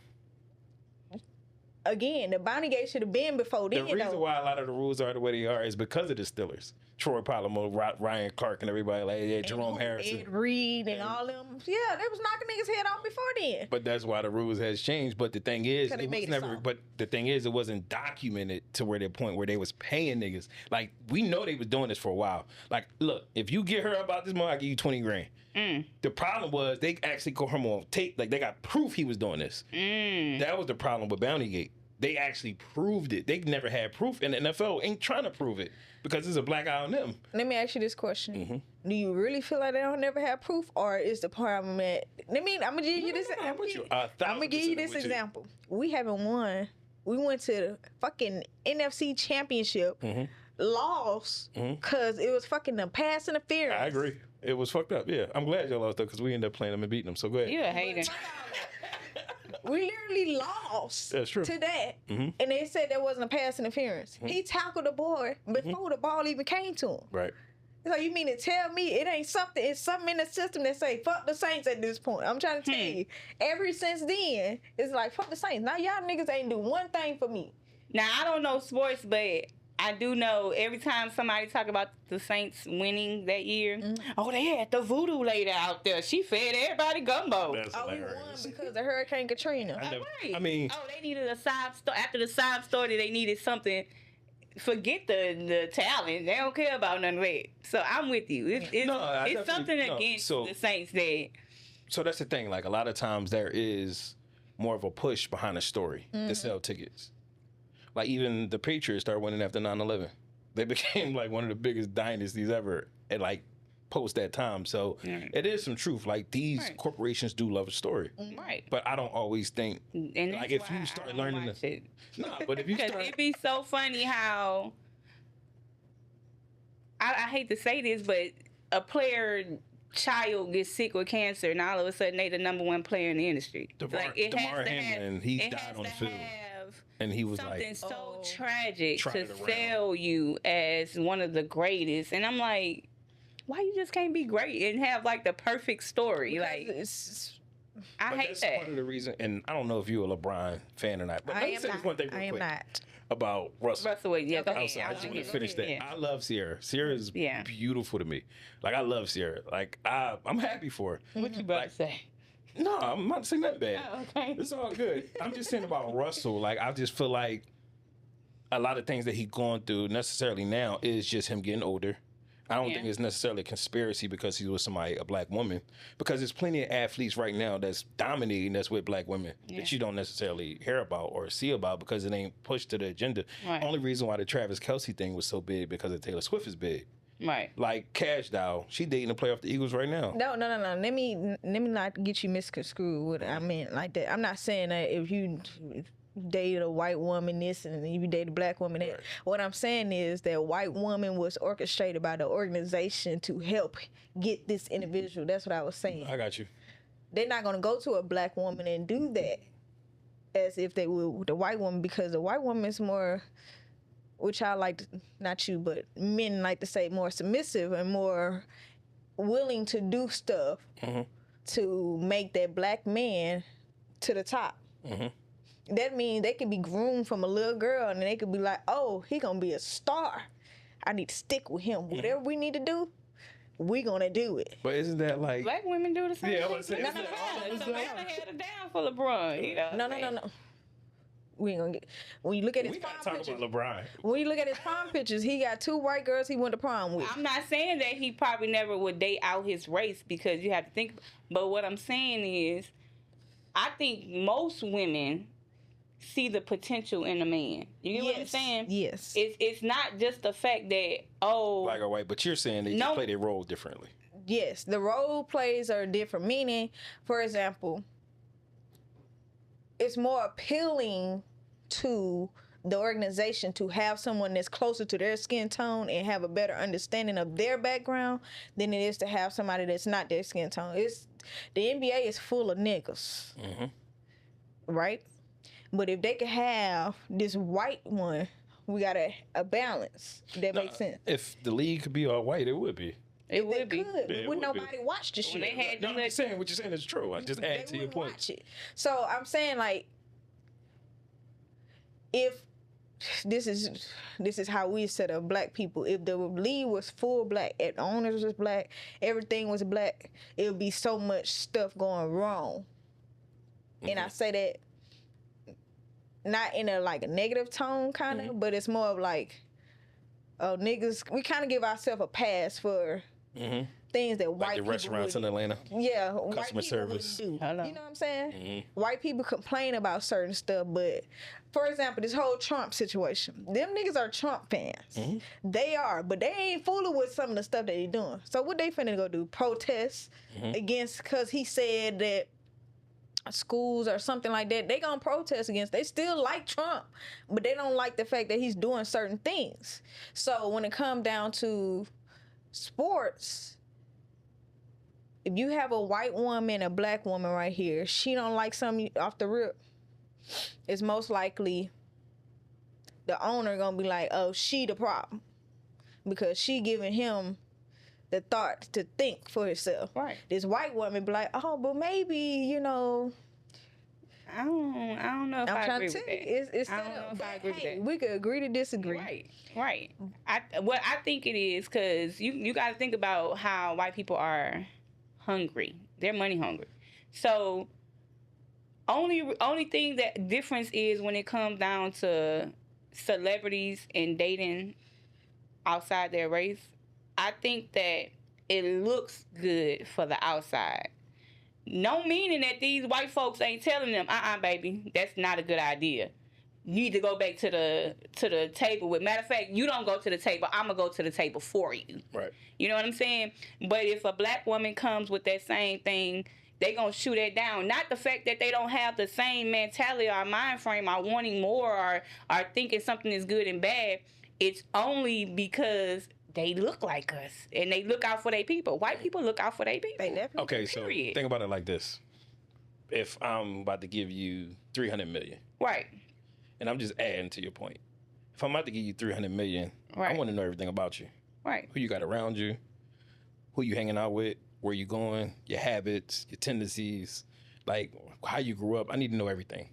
Again, the Bounty Gate should have been before The then. reason though. why a lot of the rules are the way they are is because of the Steelers. Troy Polamalu, Ryan Clark, and everybody like Jerome Harrison. Ed Reed and all them. Yeah, they was knocking niggas head off before then. But that's why the rules has changed. But the thing is, Cause they it was made it never. so. But the thing is, it wasn't documented to where the point where they was paying niggas. Like we know they was doing this for a while. Like, look, if you get her about this money, I give you 20 grand. The problem was they actually caught him on tape. Like they got proof he was doing this. That was the problem with Bounty Gate. They actually proved it. They never had proof, and the NFL ain't trying to prove it because there's a black eye on them. Let me ask you this question: Do you really feel like they don't never have proof, or is the problem at? I'm gonna give you this. No, I'm with you. I'm gonna give you 1,000% this with you. example. We haven't won. We went to the fucking NFC Championship, lost because it was fucking the pass interference. I agree. It was fucked up. Yeah, I'm glad y'all lost though because we ended up playing them and beating them. So go ahead. You a hater. We literally lost That's true. to that. And they said there wasn't a pass interference. He tackled the boy before the ball even came to him. Right. So you mean to tell me it ain't something, it's something in the system that say, fuck the Saints at this point. I'm trying to tell you. Ever since then, it's like, fuck the Saints. Now y'all niggas ain't do one thing for me. Now I don't know sports, but I do know every time somebody talk about the Saints winning that year, oh, they had the voodoo lady out there. She fed everybody gumbo. That's Oh, we won hilarious. because of Hurricane Katrina. Right. I mean, oh, they needed a sob story. After the sob story, they needed something. Forget the talent. They don't care about none of that. So I'm with you. It's definitely- something against the Saints that. So that's the thing. Like a lot of times there is more of a push behind a story to sell tickets. Like even the Patriots started winning after 9/11. They became like one of the biggest dynasties ever at like post that time. So it is some truth. Like these corporations do love a story. Right. But I don't always think And like if you start learning it. Nah, but if you Because start it'd be so funny how I hate to say this, but a player child gets sick with cancer and all of a sudden they the number one player in the industry. DeMar Hamlin, he died on the field. And he was something like so tragic Tried to it around. sell you as one of the greatest. And I'm like, why you just can't be great and have like the perfect story? Like I but hate that's that. part of the reason, and I don't know if you're a LeBron fan or not. But let me say this one thing real quick about Russell. Russell, yeah, go I'm ahead. sorry, I just want to finish that. Yeah. I love Sierra. Sierra is Yeah. beautiful to me. Like I love Sierra. Like I'm happy for her. What you about to say? No, I'm not saying that bad. Oh, okay. It's all good. I'm just saying about Russell. Like I just feel like a lot of things that he's going through necessarily now is just him getting older. I don't think it's necessarily a conspiracy because he was somebody, a black woman. Because there's plenty of athletes right now that's dominating that's with black women that you don't necessarily hear about or see about because it ain't pushed to the agenda. Right. Only reason why the Travis Kelce thing was so big because of Taylor Swift is big. Right. Like Cash Doll, she dating to play off the Eagles right now. No. Let me not get you misconstrued. What I meant like that. I'm not saying that if you dated a white woman this and you dated a black woman that. Right. What I'm saying is that white woman was orchestrated by the organization to help get this individual. That's what I was saying. I got you. They're not gonna go to a black woman and do that as if they would with the white woman because the white woman is more, which I like, not you, but men like to say more submissive and more willing to do stuff to make that black man to the top. That means they could be groomed from a little girl and they could be like, oh, he gonna be a star. I need to stick with him. Whatever we need to do, we gonna do it. But isn't that like Black women do the same Yeah, I thing. was saying, No, isn't that all Savannah had a down for LeBron. You know No. We ain't gonna get. When you look at his we prom gotta talk pictures, about LeBron. when you look at his prom pictures, he got 2 white girls he went to prom with. I'm not saying that he probably never would date out his race because you have to think. But what I'm saying is, I think most women see the potential in a man. You get what I'm saying? Yes. It's not just the fact that Black or white, but you're saying they just play their role differently. Yes, the role plays are different. Meaning, for example, it's more appealing to the organization to have someone that's closer to their skin tone and have a better understanding of their background than it is to have somebody that's not their skin tone. The NBA is full of niggas, right? But if they could have this white one, we got a balance that makes sense. If the league could be all white, it would be. it would be. Could. Yeah, it Would would nobody watch the shit? They had No, I'm just saying what you're saying is true. I just add to your wouldn't point. watch it. So I'm saying, like, if this is how we set up black people. If the league was full black, if the owners was black, everything was black, it would be so much stuff going wrong. And I say that not in a like a negative tone kind of, but it's more of like, oh niggas, we kind of give ourselves a pass for things that white Like the people restaurants in would- Atlanta. yeah, white Customer people wouldn't service. do. Hello. You know what I'm saying? White people complain about certain stuff, but for example, this whole Trump situation, them niggas are Trump fans. They are, but they ain't fooling with some of the stuff that he doing. So what they finna go do? Protest against, because he said that schools or something like that, they gonna protest against. They still like Trump, but they don't like the fact that he's doing certain things. So when it come down to sports, if you have a white woman, a black woman right here, she don't like something off the rip, it's most likely the owner gonna be like, oh, she the problem, because she giving him the thought to think for himself. Right. This white woman be like, oh, but maybe, you know, I don't know if I agree with that. It's I don't know if I agree with that. We could agree to disagree. Right. What I think it is, because you got to think about how white people are hungry. They're money hungry. So only thing that difference is when it comes down to celebrities and dating outside their race. I think that it looks good for the outside. No meaning that these white folks ain't telling them, baby, that's not a good idea. You need to go back to the table with. Matter of fact, you don't go to the table. I'm gonna go to the table for you. Right. You know what I'm saying? But if a black woman comes with that same thing, they gonna shoot it down. Not the fact that they don't have the same mentality or mind frame, or wanting more, or thinking something is good and bad. It's only because they look like us and they look out for their people. White people look out for their people. They definitely. Okay, so think about it like this: if I'm about to give you $300 million, right, and I'm just adding to your point. If I'm about to give you $300 million, right, I want to know everything about you. Right. Who you got around you, who you hanging out with, where you going, your habits, your tendencies, like how you grew up. I need to know everything.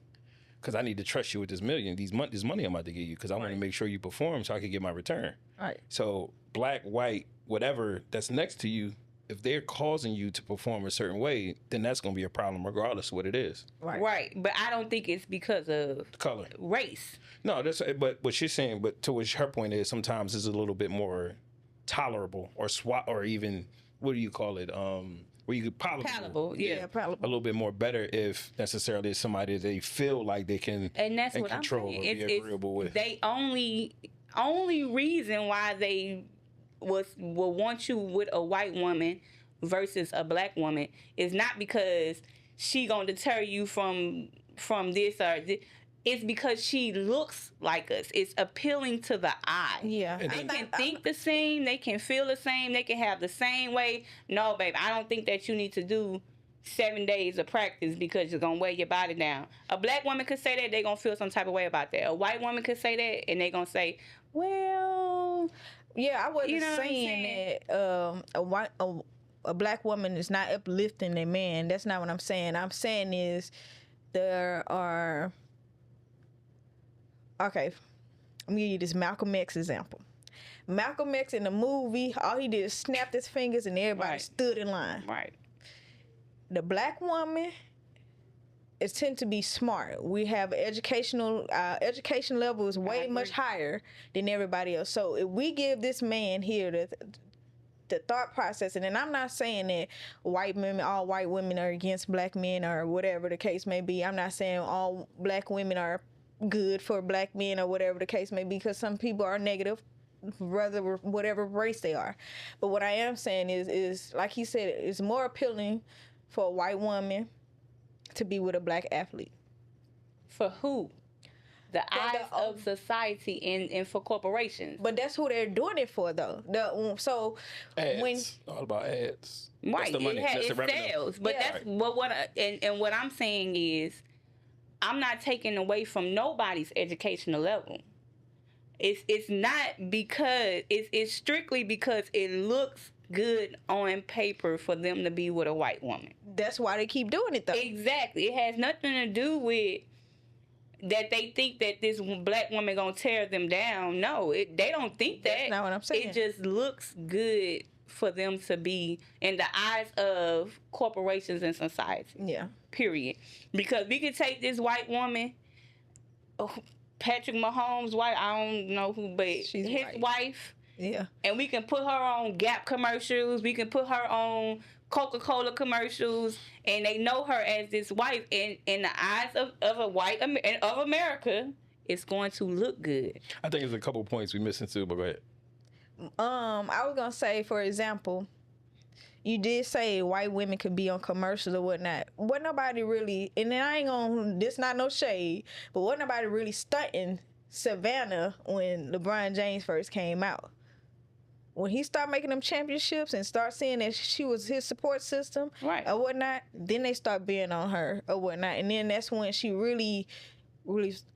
Because I need to trust you with this million, this money I'm about to give you, because I want to make sure you perform so I can get my return. Right. So black, white, whatever that's next to you, if they're causing you to perform a certain way, then that's going to be a problem regardless of what it is. Right. But I don't think it's because of color, race. No, that's but what she's saying. But to which her point is, sometimes it's a little bit more tolerable or even what do you call it? Where you could palatable, palatable. A little bit more better if necessarily it's somebody they feel like they can and that's what control I'm saying. or be agreeable with. They only reason why they will want you with a white woman versus a black woman is not because she gonna deter you from this or this. It's because she looks like us. It's appealing to the eye. Yeah. They can think the same. They can feel the same. They can have the same way. No, babe, I don't think that you need to do 7 days of practice because you're going to weigh your body down. A black woman could say that. They're going to feel some type of way about that. A white woman could say that, and they're going to say, well... Yeah, I wasn't saying that a black woman is not uplifting a man. That's not what I'm saying. I'm saying is there are... Okay, I'm gonna give you this Malcolm X example. Malcolm X in the movie, all he did is snapped his fingers and everybody stood in line. Right. The black woman is tend to be smart. We have education level is way much higher than everybody else. So if we give this man here the thought process, and I'm not saying that all white women are against black men or whatever the case may be. I'm not saying all black women are good for black men or whatever the case may be, because some people are negative, whatever race they are. But what I am saying is like he said, it's more appealing for a white woman to be with a black athlete. For who? The eyes of society and for corporations. But that's who they're doing it for, though. Ads. All about ads. Right. That's the money. That's the revenue. Sales. But that's what I'm saying is, I'm not taking away from nobody's educational level. It's not because it's strictly because it looks good on paper for them to be with a white woman. That's why they keep doing it, though. Exactly. It has nothing to do with that they think that this black woman gonna tear them down. No, they don't think that. That's not what I'm saying. It just looks good for them to be in the eyes of corporations and society. Yeah. Period. Because we could take this white woman, Patrick Mahomes' wife, I don't know who, but his wife. Yeah. And we can put her on Gap commercials. We can put her on Coca-Cola commercials, and they know her as this wife. And in the eyes of America, it's going to look good. I think there's a couple points we missing too, but go ahead. I was gonna say, for example, you did say white women could be on commercials or whatnot. What nobody really, and then I ain't gonna, this not no shade, but what nobody really stunting Savannah when LeBron James first came out. When he started making them championships and start seeing that she was his support system or whatnot, then they start being on her or whatnot. And then that's when she really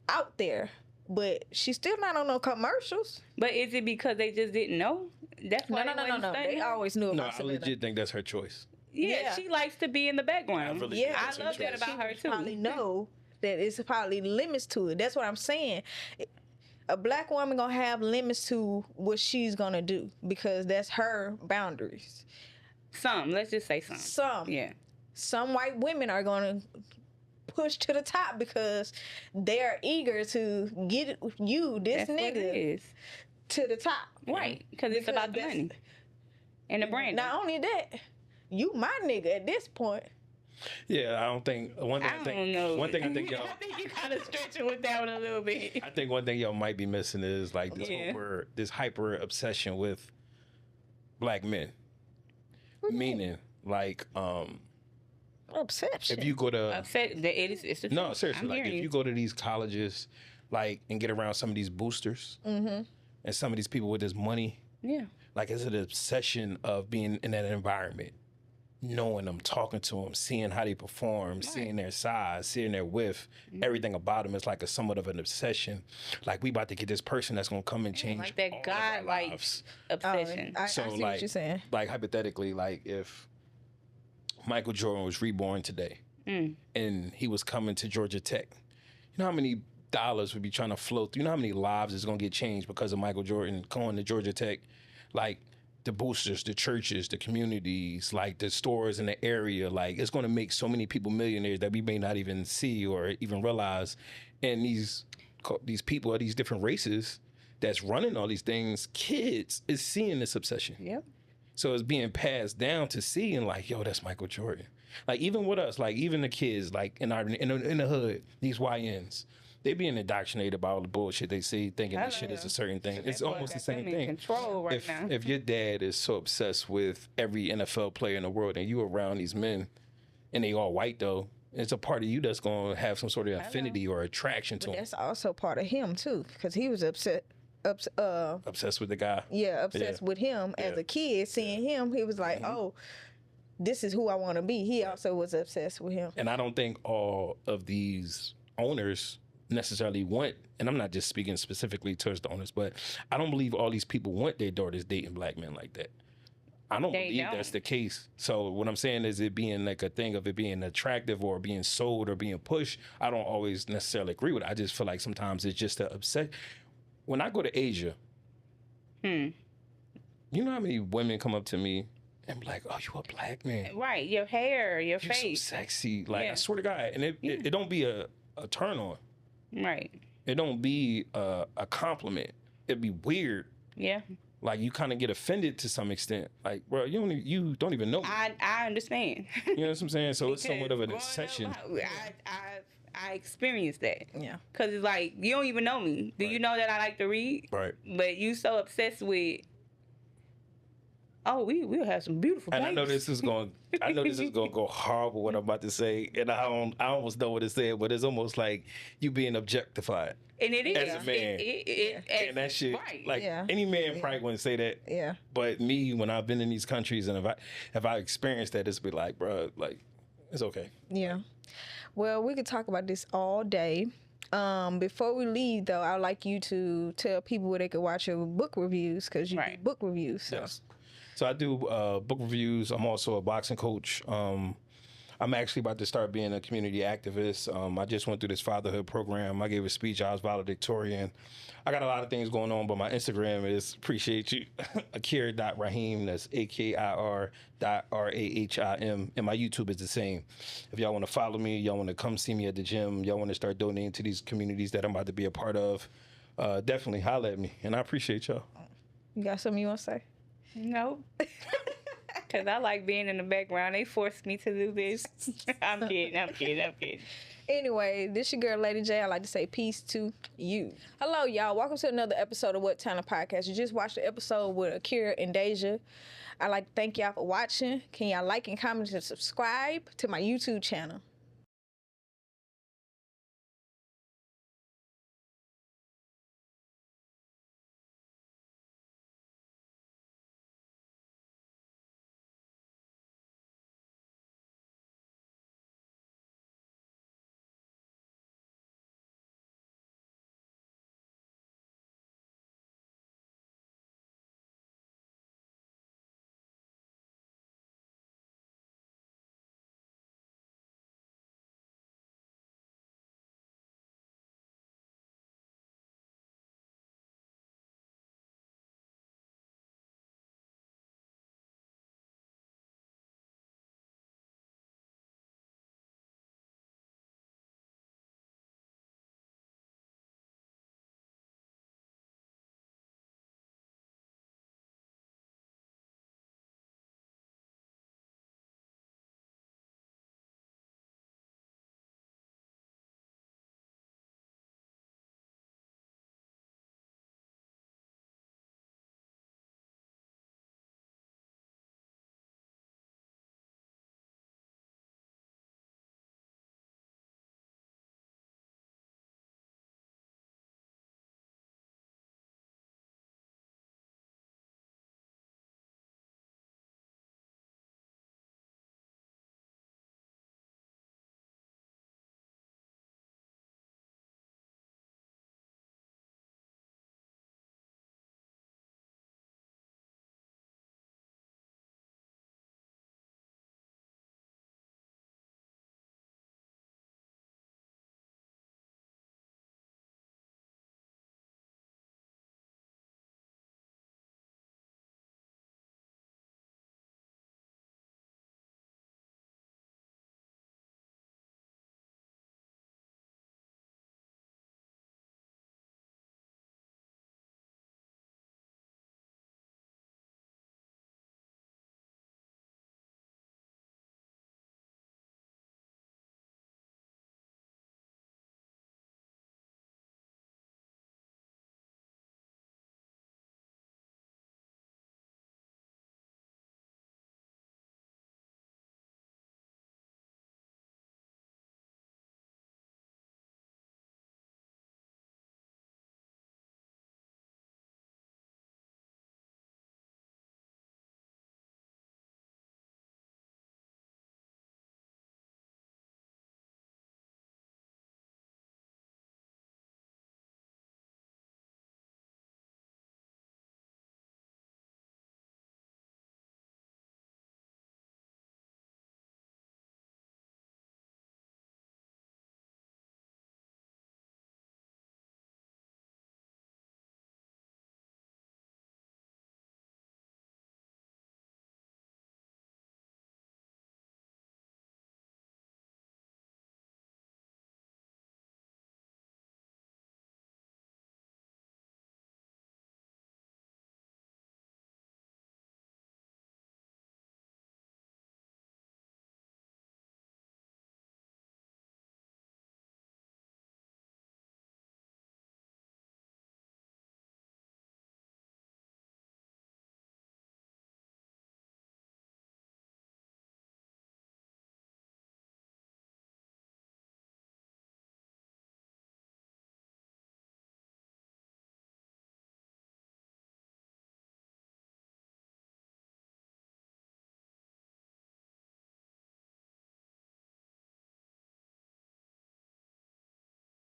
out there. But she's still not on no commercials. But is it because they just didn't know? That's why no. They always knew about Savannah. I legit think that's her choice. Yeah, she likes to be in the background. I love that about her too. Probably know that it's probably limits to it. That's what I'm saying. A black woman gonna have limits to what she's gonna do because that's her boundaries. Let's just say some. Yeah. Some white women are gonna push to the top because they're eager to get you, this nigga, to the top. Right. Because it's about the money and the brand. Not only that, you my nigga at this point. Yeah, I don't think one thing. I think y'all. I think you kind of stretching with that one a little bit. I think one thing y'all might be missing is like this hyper obsession with black men. Meaning, like, obsession. If you go to no, seriously, like if you go to these colleges, like, and get around some of these boosters and some of these people with this money, like, it's an obsession of being in that environment. Knowing them, talking to them, seeing how they perform, seeing their size, seeing their width, everything about them is like a somewhat of an obsession. Like, we about to get this person that's gonna come and change like that God-like obsession. I see what you're saying. Like, hypothetically, like if Michael Jordan was reborn today and he was coming to Georgia Tech, you know how many dollars would be trying to flow through? You know how many lives is gonna get changed because of Michael Jordan going to Georgia Tech? Like, the boosters, the churches, the communities, like the stores in the area, like it's going to make so many people millionaires that we may not even see or even realize. And these people are these different races that's running all these things. Kids is seeing this obsession. Yep. So it's being passed down to seeing like, yo, that's Michael Jordan. Like even with us, like even the kids, like in the hood, these YNs. They being indoctrinated by all the bullshit they see, thinking this shit is a certain thing. It's almost the same thing. Control right now. If your dad is so obsessed with every NFL player in the world and you around these men and they all white though, it's a part of you that's going to have some sort of affinity or attraction to him. That's also part of him too, because he was obsessed with the guy. Yeah, obsessed with him as a kid. Seeing him, he was like, oh, this is who I want to be. He also was obsessed with him. And I don't think all of these owners necessarily want, and I'm not just speaking specifically towards the owners, but I don't believe all these people want their daughters dating black men like that. I don't believe that's the case. So what I'm saying is it being like a thing of it being attractive or being sold or being pushed, I don't always necessarily agree with it. I just feel like sometimes it's just a upset. When I go to Asia, you know how many women come up to me and be like, oh, you a black man. Right, your hair, your You're face. So sexy. Like, I swear to God. And it don't be a turn on. Right. It don't be a compliment. It'd be weird. Yeah. Like you kind of get offended to some extent. Like, bro, you don't even know me. I understand. You know what I'm saying? So it's somewhat of an obsession. I experienced that. Yeah. Cause it's like you don't even know me. Do you know that I like to read? Right. But you so obsessed with. Oh, we'll have some beautiful. And babies. I know this is going to go horrible what I'm about to say, and I almost know what to say, but it's almost like you being objectified. And it is as a man, and that shit, right. like any man probably wouldn't say that. Yeah. But me, when I've been in these countries and if I experienced that, it's be like, bro, like it's okay. Yeah. Well, we could talk about this all day. Before we leave, though, I'd like you to tell people where they could watch your book reviews because you do book reviews. So. Yes. So I do book reviews. I'm also a boxing coach. I'm actually about to start being a community activist. I just went through this fatherhood program. I gave a speech. I was valedictorian. I got a lot of things going on, but my Instagram is appreciate you, Akir.Rahim. That's AKIR.RAHIM. And my YouTube is the same. If y'all want to follow me, y'all want to come see me at the gym, y'all want to start donating to these communities that I'm about to be a part of, definitely holler at me. And I appreciate y'all. You got something you want to say? No. Because I like being in the background. They forced me to do this. I'm kidding. Anyway, this your girl, Lady J. I like to say peace to you. Hello, y'all. Welcome to another episode of What Talent Podcast. You just watched the episode with Akir and Deja. I'd like to thank y'all for watching. Can y'all like and comment and subscribe to my YouTube channel?